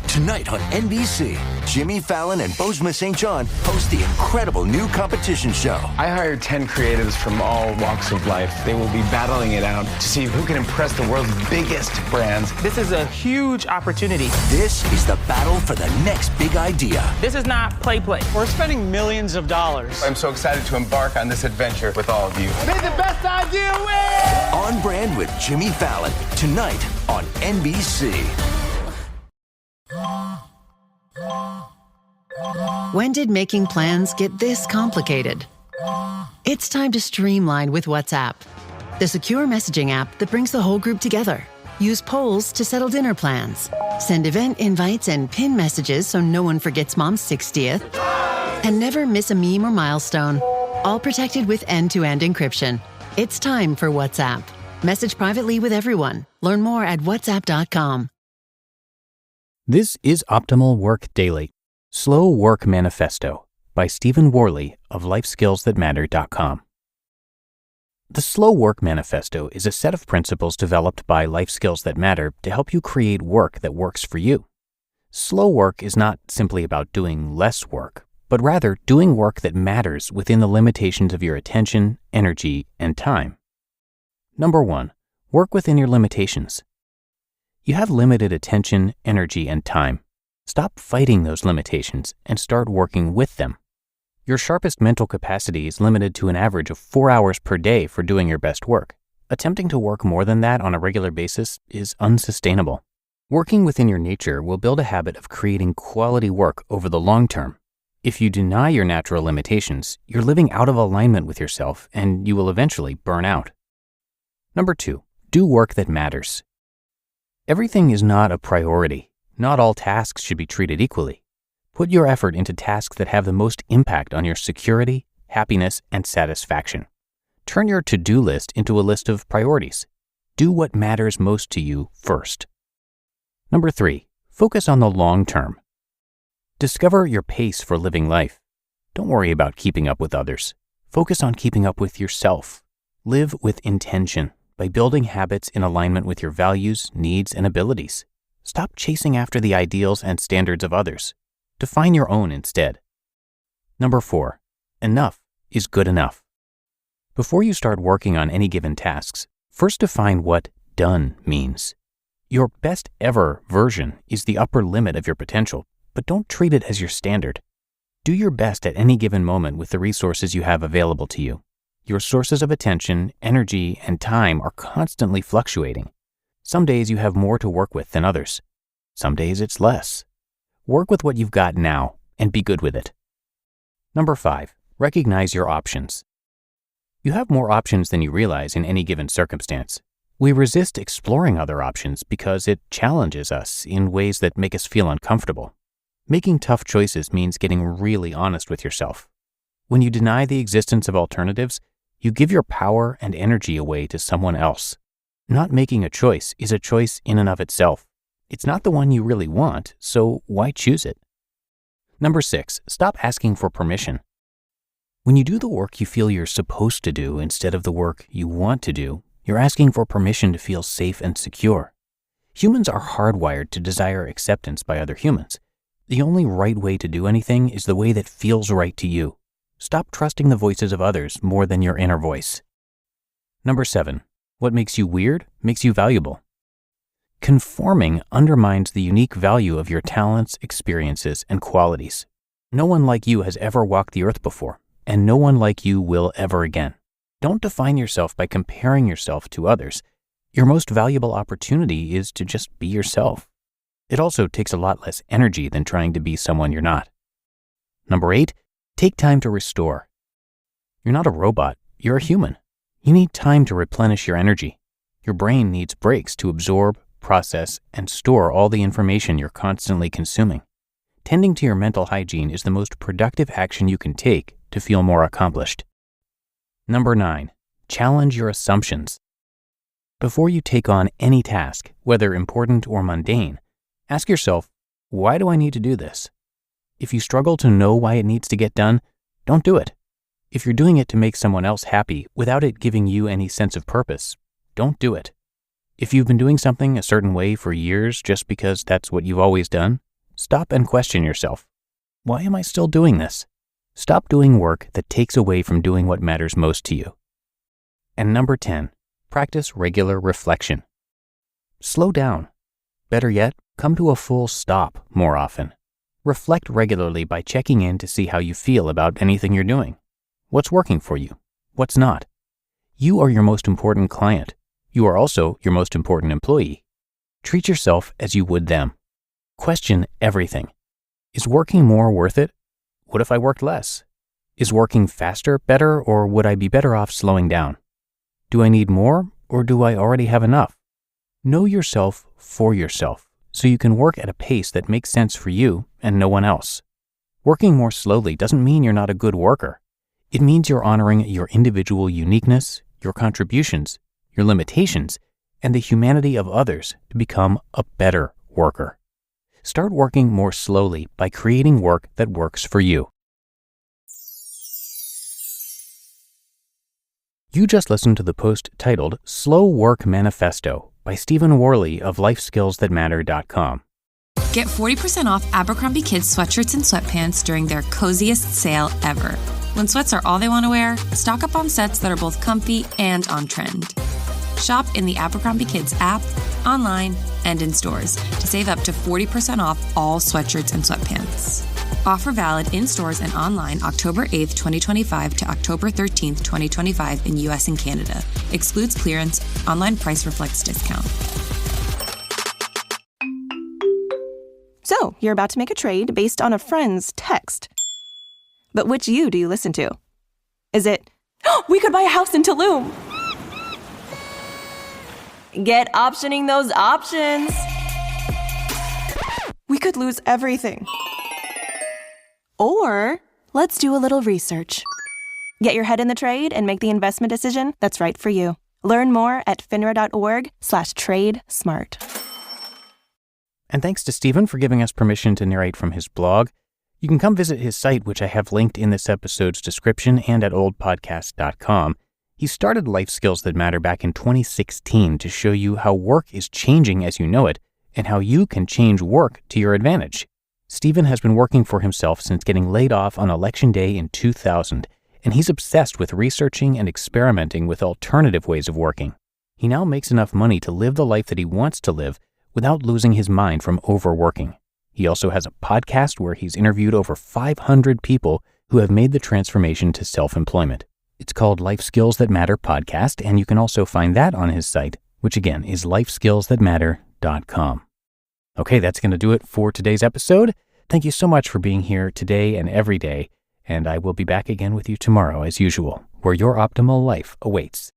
Tonight on NBC, Jimmy Fallon and Bozeman St. John host the incredible new competition show. I hired 10 creatives from all walks of life. They will be battling it out to see who can impress the world's biggest brands. This is a huge opportunity. This is the battle for the next big idea. This is not play. We're spending millions of dollars. I'm so excited to embark on this adventure with all of you. May the best idea win! On Brand with Jimmy Fallon, tonight on NBC. When did making plans get this complicated? It's time to streamline with WhatsApp, the secure messaging app that brings the whole group together. Use polls to settle dinner plans. Send event invites and pin messages so no one forgets Mom's 60th. And never miss a meme or milestone. All protected with end-to-end encryption. It's time for WhatsApp. Message privately with everyone. Learn more at whatsapp.com. This is Optimal Work Daily, Slow Work Manifesto by Stephen Warley of LifeSkillsThatMatter.com. The Slow Work Manifesto is a set of principles developed by Life Skills That Matter to help you create work that works for you. Slow work is not simply about doing less work, but rather doing work that matters within the limitations of your attention, energy, and time. Number 1, work within your limitations. You have limited attention, energy, and time. Stop fighting those limitations and start working with them. Your sharpest mental capacity is limited to an average of 4 hours per day for doing your best work. Attempting to work more than that on a regular basis is unsustainable. Working within your nature will build a habit of creating quality work over the long term. If you deny your natural limitations, you're living out of alignment with yourself and you will eventually burn out. Number 2, do work that matters. Everything is not a priority. Not all tasks should be treated equally. Put your effort into tasks that have the most impact on your security, happiness, and satisfaction. Turn your to-do list into a list of priorities. Do what matters most to you first. Number 3, focus on the long term. Discover your pace for living life. Don't worry about keeping up with others. Focus on keeping up with yourself. Live with intention by building habits in alignment with your values, needs, and abilities. Stop chasing after the ideals and standards of others. Define your own instead. Number 4, enough is good enough. Before you start working on any given tasks, first define what done means. Your best ever version is the upper limit of your potential, but don't treat it as your standard. Do your best at any given moment with the resources you have available to you. Your sources of attention, energy, and time are constantly fluctuating. Some days you have more to work with than others. Some days it's less. Work with what you've got now and be good with it. Number 5, recognize your options. You have more options than you realize in any given circumstance. We resist exploring other options because it challenges us in ways that make us feel uncomfortable. Making tough choices means getting really honest with yourself. When you deny the existence of alternatives, you give your power and energy away to someone else. Not making a choice is a choice in and of itself. It's not the one you really want, so why choose it? Number 6, stop asking for permission. When you do the work you feel you're supposed to do instead of the work you want to do, you're asking for permission to feel safe and secure. Humans are hardwired to desire acceptance by other humans. The only right way to do anything is the way that feels right to you. Stop trusting the voices of others more than your inner voice. Number 7, what makes you weird makes you valuable. Conforming undermines the unique value of your talents, experiences, and qualities. No one like you has ever walked the earth before, and no one like you will ever again. Don't define yourself by comparing yourself to others. Your most valuable opportunity is to just be yourself. It also takes a lot less energy than trying to be someone you're not. Number 8, take time to restore. You're not a robot, you're a human. You need time to replenish your energy. Your brain needs breaks to absorb, process, and store all the information you're constantly consuming. Tending to your mental hygiene is the most productive action you can take to feel more accomplished. Number 9, challenge your assumptions. Before you take on any task, whether important or mundane, ask yourself, why do I need to do this? If you struggle to know why it needs to get done, don't do it. If you're doing it to make someone else happy without it giving you any sense of purpose, don't do it. If you've been doing something a certain way for years just because that's what you've always done, Stop and question yourself. Why am I still doing this? Stop doing work that takes away from doing what matters most to you. And number 10, practice regular reflection. Slow down. Better yet, come to a full stop more often. Reflect regularly by checking in to see how you feel about anything you're doing. What's working for you? What's not? You are your most important client. You are also your most important employee. Treat yourself as you would them. Question everything. Is working more worth it? What if I worked less? Is working faster better, or would I be better off slowing down? Do I need more, or do I already have enough? Know yourself for yourself, so you can work at a pace that makes sense for you and no one else. Working more slowly doesn't mean you're not a good worker. It means you're honoring your individual uniqueness, your contributions, your limitations, and the humanity of others to become a better worker. Start working more slowly by creating work that works for you. You just listened to the post titled Slow Work Manifesto by Stephen Warley of LifeSkillsThatMatter.com. Get 40% off Abercrombie Kids sweatshirts and sweatpants during their coziest sale ever. When sweats are all they want to wear, stock up on sets that are both comfy and on trend. Shop in the Abercrombie Kids app, online, and in stores to save up to 40% off all sweatshirts and sweatpants. Offer valid in stores and online October 8th, 2025 to October 13th, 2025 in US and Canada. Excludes clearance. Online price reflects discount. So, you're about to make a trade based on a friend's text. But which you do you listen to? Is it, "Oh, we could buy a house in Tulum"? Get optioning those options. We could lose everything. Or, let's do a little research. Get your head in the trade and make the investment decision that's right for you. Learn more at finra.org/trade-smart. And thanks to Stephen for giving us permission to narrate from his blog. You can come visit his site, which I have linked in this episode's description and at oldpodcast.com. He started Life Skills That Matter back in 2016 to show you how work is changing as you know it and how you can change work to your advantage. Stephen has been working for himself since getting laid off on Election Day in 2000, and he's obsessed with researching and experimenting with alternative ways of working. He now makes enough money to live the life that he wants to live without losing his mind from overworking. He also has a podcast where he's interviewed over 500 people who have made the transformation to self-employment. It's called Life Skills That Matter Podcast, and you can also find that on his site, which again is lifeskillsthatmatter.com. Okay, that's going to do it for today's episode. Thank you so much for being here today and every day, and I will be back again with you tomorrow as usual, where your optimal life awaits.